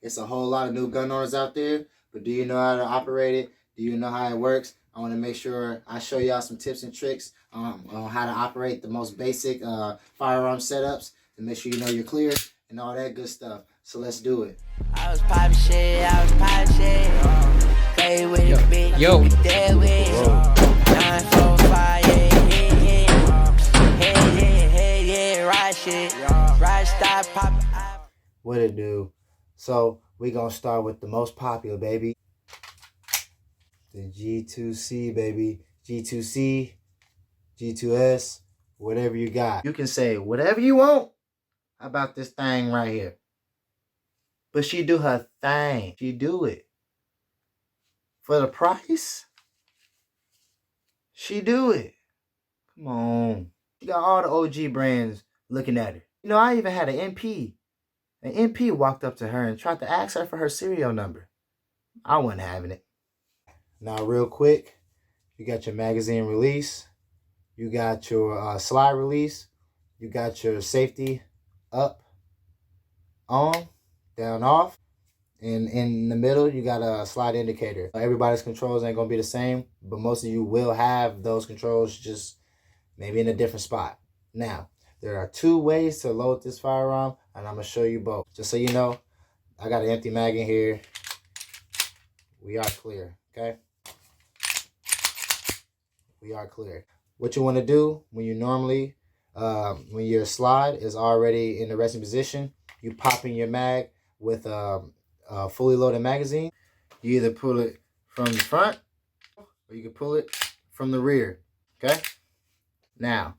It's a whole lot of new gun owners out there, but do you know how to operate it? Do you know how it works? I want to make sure I show y'all some tips and tricks on how to operate the most basic firearm setups to make sure you know you're clear and all that good stuff. So let's do it. I was poppin' shit, play with it, bitch, you be dead with it. 945, yeah, ride shit, ride stop, pop. What it do? So we gonna start with the most popular, baby. The G2C, baby. G2C, G2S, whatever you got. You can say whatever you want about this thing right here. But she do her thing. She do it. For the price, she do it. Come on. She got all the OG brands looking at her. You know, I even had an MP. An MP walked up to her and tried to ask her for her serial number. I wasn't having it. Now, real quick, you got your magazine release. You got your slide release. You got your safety up, on, down, off. And in the middle, you got a slide indicator. Everybody's controls ain't going to be the same, but most of you will have those controls, just maybe in a different spot. Now, there are two ways to load this firearm, and I'm going to show you both. Just so you know, I got an empty mag in here. We are clear, okay? We are clear. What you want to do when you normally, when your slide is already in the resting position, you pop in your mag with a fully loaded magazine. You either pull it from the front or you can pull it from the rear, okay? Now,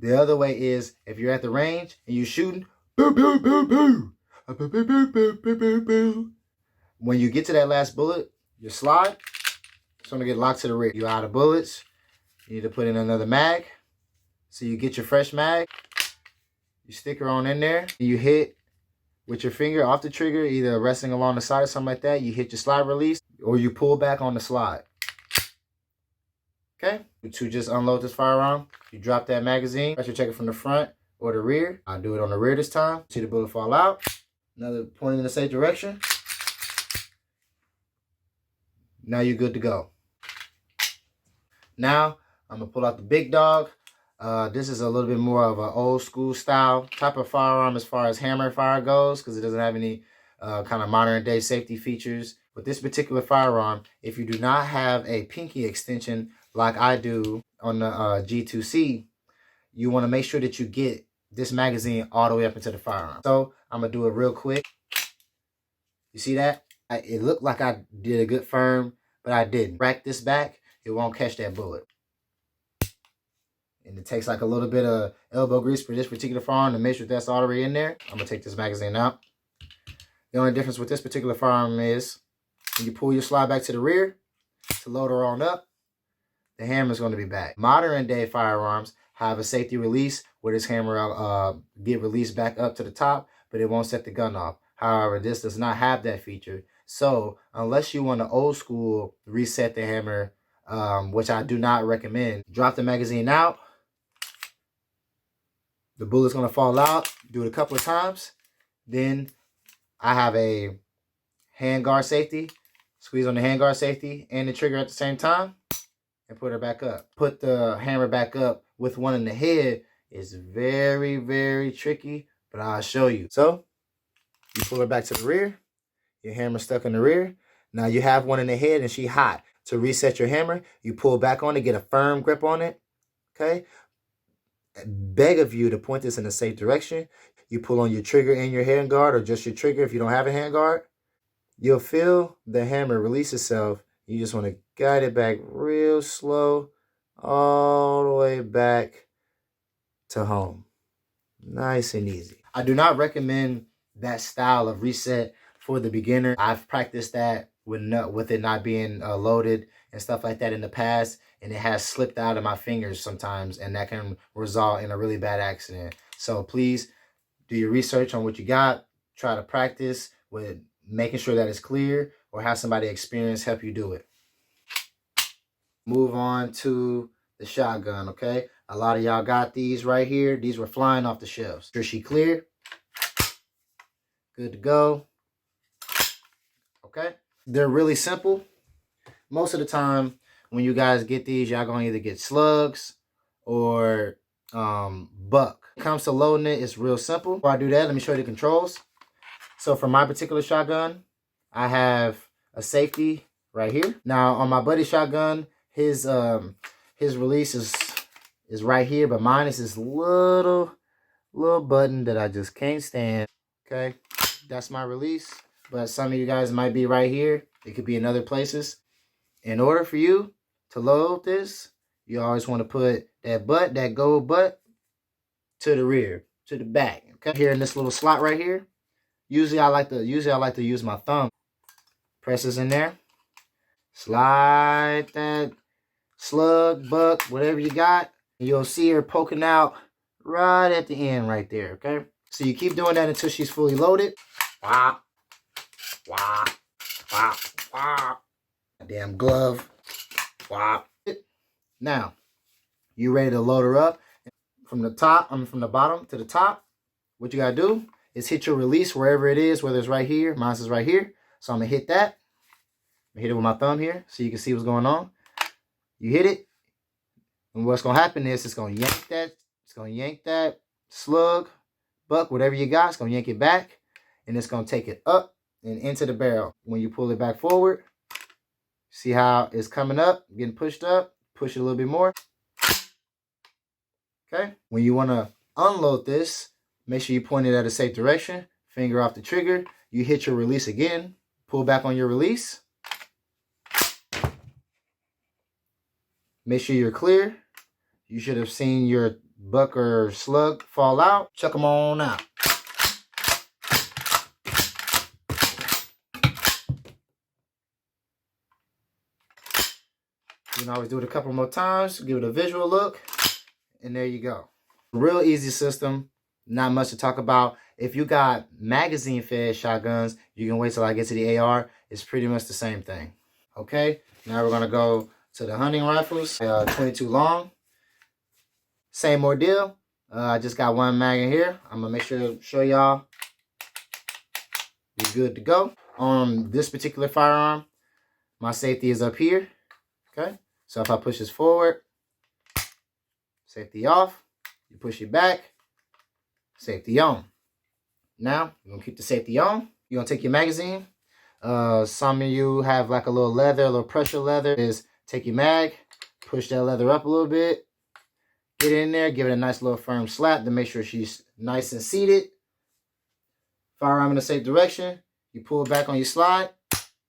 the other way is if you're at the range and you're shooting, boo, boo, boo, boo, boo, boo, boo, boo, boo, boo, boo. When you get to that last bullet, your slide, it's going to get locked to the rear. You're out of bullets. You need to put in another mag. So you get your fresh mag. You stick her on in there. You hit with your finger off the trigger, either resting along the side or something like that. You hit your slide release or you pull back on the slide. Okay? To just unload this firearm, you drop that magazine. Pressure check it from the front or the rear. I'll do it on the rear this time. See the bullet fall out. Another point in the safe direction. Now you're good to go. Now, I'm going to pull out the big dog. This is a little bit more of an old school style type of firearm as far as hammer fire goes, because it doesn't have any kind of modern day safety features. With this particular firearm, if you do not have a pinky extension like I do on the G2C, you want to make sure that you get this magazine all the way up into the firearm. So I'm going to do it real quick. You see that? It looked like I did a good firm, but I didn't. Rack this back, it won't catch that bullet. And it takes like a little bit of elbow grease for this particular firearm to make sure that's already in there. I'm going to take this magazine out. The only difference with this particular firearm is when you pull your slide back to the rear to load her on up, the hammer is going to be back. Modern day firearms have a safety release where this hammer get released back up to the top, but it won't set the gun off. However, this does not have that feature. So unless you want to old school reset the hammer, which I do not recommend, drop the magazine out. The bullet's going to fall out. Do it a couple of times. Then I have a handguard safety. Squeeze on the handguard safety and the trigger at the same time and put her back up. Put the hammer back up with one in the head is very, very tricky, but I'll show you. So you pull her back to the rear. Your hammer's stuck in the rear. Now you have one in the head and she hot. To reset your hammer, you pull back on it, get a firm grip on it. Okay? Beg of you to point this in a safe direction. You pull on your trigger and your handguard, or just your trigger if you don't have a handguard. You'll feel the hammer release itself. You just want to guide it back real slow, all the way back to home. Nice and easy. I do not recommend that style of reset for the beginner. I've practiced that with it not being loaded and stuff like that in the past, and it has slipped out of my fingers sometimes, and that can result in a really bad accident. So please do your research on what you got. Try to practice with making sure that it's clear, or have somebody experienced help you do it. Move on to the shotgun, okay? A lot of y'all got these right here. These were flying off the shelves. Sure she clear. Good to go. Okay. They're really simple. Most of the time when you guys get these, y'all gonna either get slugs or buck. When it comes to loading it, it's real simple. Before I do that, let me show you the controls. So for my particular shotgun, I have a safety right here. Now on my buddy's shotgun, his release is right here, but mine is this little button that I just can't stand. Okay, that's my release. But some of you guys might be right here. It could be in other places. In order for you to load this, you always want to put that gold butt to the rear, to the back. Okay, here in this little slot right here. Usually I like to use my thumb. Press this in there. Slide that slug, buck, whatever you got. And you'll see her poking out right at the end right there, okay? So you keep doing that until she's fully loaded. Wah, wah, wah, wah. Damn glove. Wah. Now, you ready to load her up. From the bottom to the top, what you gotta do is hit your release wherever it is, whether it's right here. Mine is right here. So I'm gonna hit that. I'm gonna hit it with my thumb here so you can see what's going on. You hit it, and what's gonna happen is it's gonna yank that slug, buck, whatever you got, it's gonna yank it back, and it's gonna take it up and into the barrel. When you pull it back forward, see how it's coming up, getting pushed up, push it a little bit more. Okay, when you wanna unload this, make sure you point it at a safe direction, finger off the trigger, you hit your release again, pull back on your release. Make sure you're clear. You should have seen your buck or slug fall out. Chuck them on out. You can always do it a couple more times, give it a visual look, and there you go. Real easy system, not much to talk about. If you got magazine fed shotguns, you can wait till I get to the AR. It's pretty much the same thing. Okay, now we're gonna go to the hunting rifles, 22 long. Same ordeal. I just got one mag in here. I'm gonna make sure to show y'all. You're good to go. On this particular firearm, my safety is up here. Okay, so if I push this forward, safety off. You push it back, safety on. Now you're gonna keep the safety on. You're gonna take your magazine. Some of you have like a little leather, a little pressure leather. Take your mag, push that leather up a little bit, get in there, give it a nice little firm slap to make sure she's nice and seated. Firearm in a safe direction. You pull it back on your slide,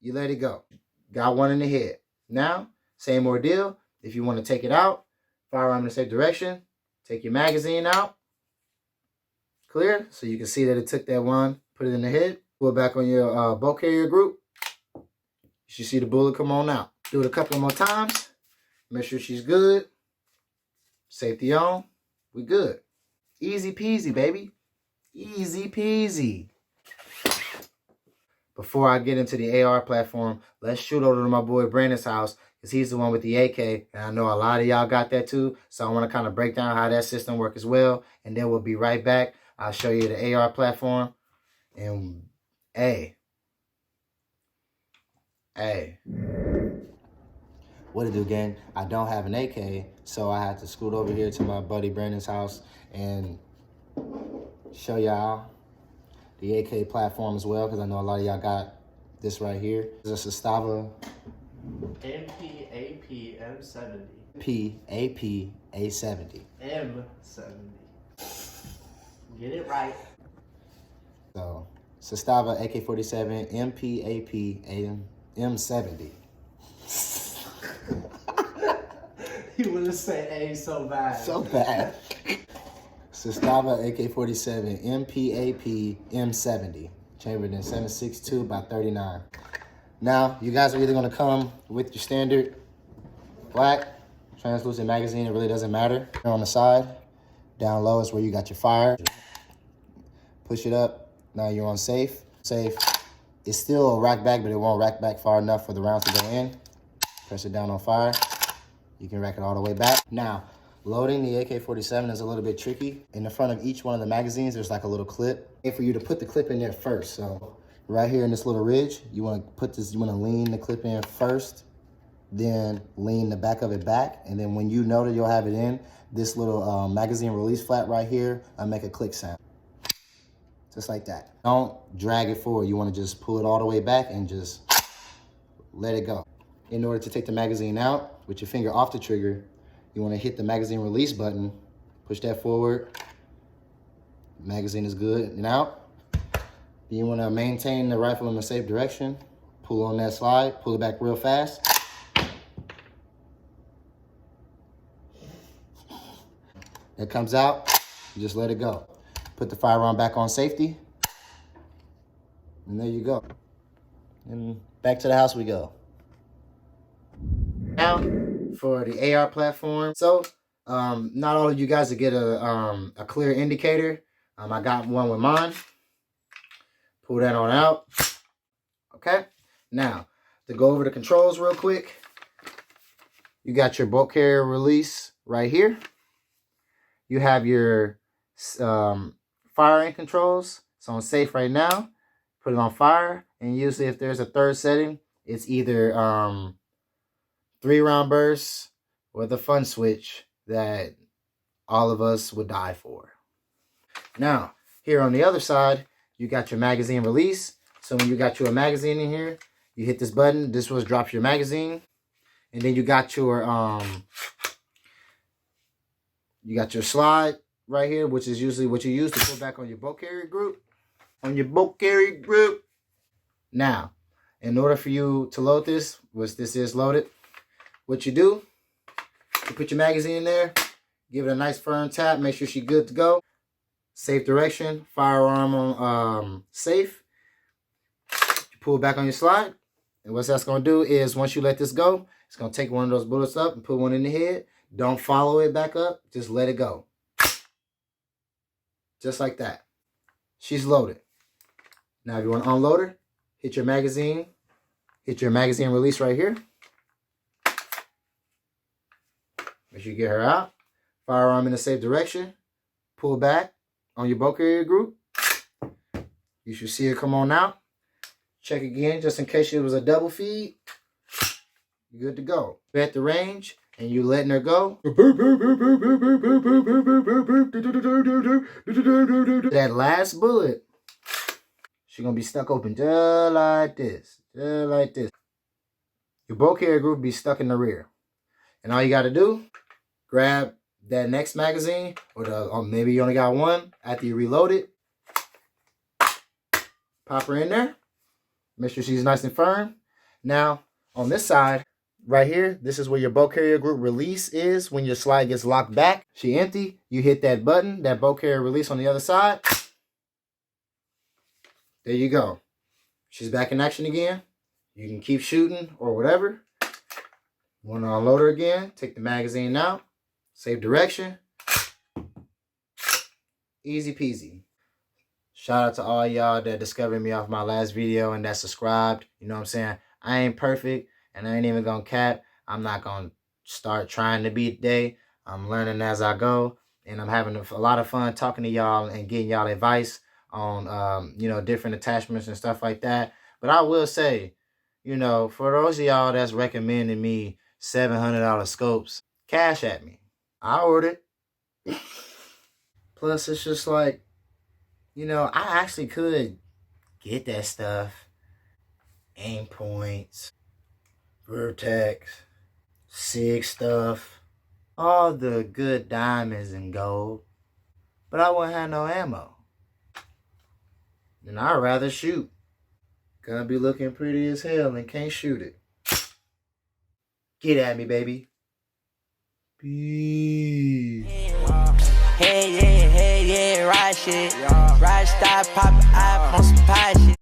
you let it go. Got one in the head. Now, same ordeal. If you want to take it out, firearm in a safe direction, take your magazine out. Clear, so you can see that it took that one, put it in the head, pull it back on your bolt carrier group. You should see the bullet come on out. Do it a couple more times. Make sure she's good. Safety on. We good. Easy peasy, baby. Easy peasy. Before I get into the AR platform, let's shoot over to my boy Brandon's house, because he's the one with the AK, and I know a lot of y'all got that too. So I want to kind of break down how that system works as well, and then we'll be right back. I'll show you the AR platform. And hey. What it do, gang? I don't have an AK, so I had to scoot over here to my buddy Brandon's house and show y'all the AK platform as well, because I know a lot of y'all got this right here. This is a Sestava MPAP M70. PAP A70. M70. Get it right. So, Sestava AK-47 MPAP M70. You would have said A so bad. So bad. Sestava AK-47 MPAP M70. Chambered in 7.62 by 39. Now, you guys are either going to come with your standard black translucent magazine. It really doesn't matter. On the side, down low is where you got your fire. Push it up. Now you're on safe. Safe. It's still a rack back, but it won't rack back far enough for the rounds to go in. Press it down on fire. You can rack it all the way back. Now, Loading the AK-47 is a little bit tricky. In the front of each one of the magazines, there's like a little clip. And for you to put the clip in there first. So right here in this little ridge, you want to lean the clip in first, then lean the back of it back. And then when you know that you'll have it in, this little magazine release flap right here, I'll make a click sound. Just like that. Don't drag it forward. You want to just pull it all the way back and just let it go. In order to take the magazine out with your finger off the trigger, you want to hit the magazine release button, push that forward. Magazine is good and out. Then you want to maintain the rifle in a safe direction. Pull on that slide, pull it back real fast. It comes out, you just let it go. Put the firearm back on safety. And there you go. And back to the house we go. Now, for the AR platform. So, not all of you guys will get a clear indicator. I got one with mine. Pull that on out. Okay. Now, to go over the controls real quick, you got your bolt carrier release right here. You have your firing controls. It's on safe right now. Put it on fire. And usually if there's a third setting, it's either 3-round bursts or the fun switch that all of us would die for. Now, here on the other side, you got your magazine release. So when you got your magazine in here, you hit this button. This was drops your magazine. And then you got your slide right here, which is usually what you use to put back on your bolt carrier group. Now, in order for you to load this, which this is loaded, what you do, you put your magazine in there, give it a nice firm tap, make sure she's good to go. Safe direction, firearm on safe. You pull it back on your slide, and what that's going to do is once you let this go, it's going to take one of those bullets up and put one in the head. Don't follow it back up, just let it go. Just like that. She's loaded. Now if you want to unload her, hit your magazine release right here. Make sure you get her out. Firearm in a safe direction. Pull back on your bolt carrier group. You should see it come on out. Check again just in case it was a double feed. You're good to go. You're at the range and you letting her go. That last bullet, she's going to be stuck open just like this. Just like this. Your bolt carrier group will be stuck in the rear. And all you got to do, grab that next magazine, or maybe you only got one after you reload it. Pop her in there. Make sure she's nice and firm. Now, on this side, right here, this is where your bolt carrier group release is when your slide gets locked back. She empty. You hit that button, that bolt carrier release on the other side. There you go. She's back in action again. You can keep shooting or whatever. You want to unload her again. Take the magazine out. Save direction. Easy peasy. Shout out to all y'all that discovered me off my last video and that subscribed. You know what I'm saying? I ain't perfect and I ain't even gonna cap. I'm not gonna start trying to be today. I'm learning as I go. And I'm having a lot of fun talking to y'all and getting y'all advice on, you know, different attachments and stuff like that. But I will say, you know, for those of y'all that's recommending me $700 scopes, cash at me. I ordered. Plus, it's just like, you know, I actually could get that stuff. Aim points, Vertex, SIG stuff, all the good diamonds and gold. But I wouldn't have no ammo. And I'd rather shoot. Gonna be looking pretty as hell and can't shoot it. Get at me, baby. Peace. Hey, yeah, ride shit. Ride, stop, pop,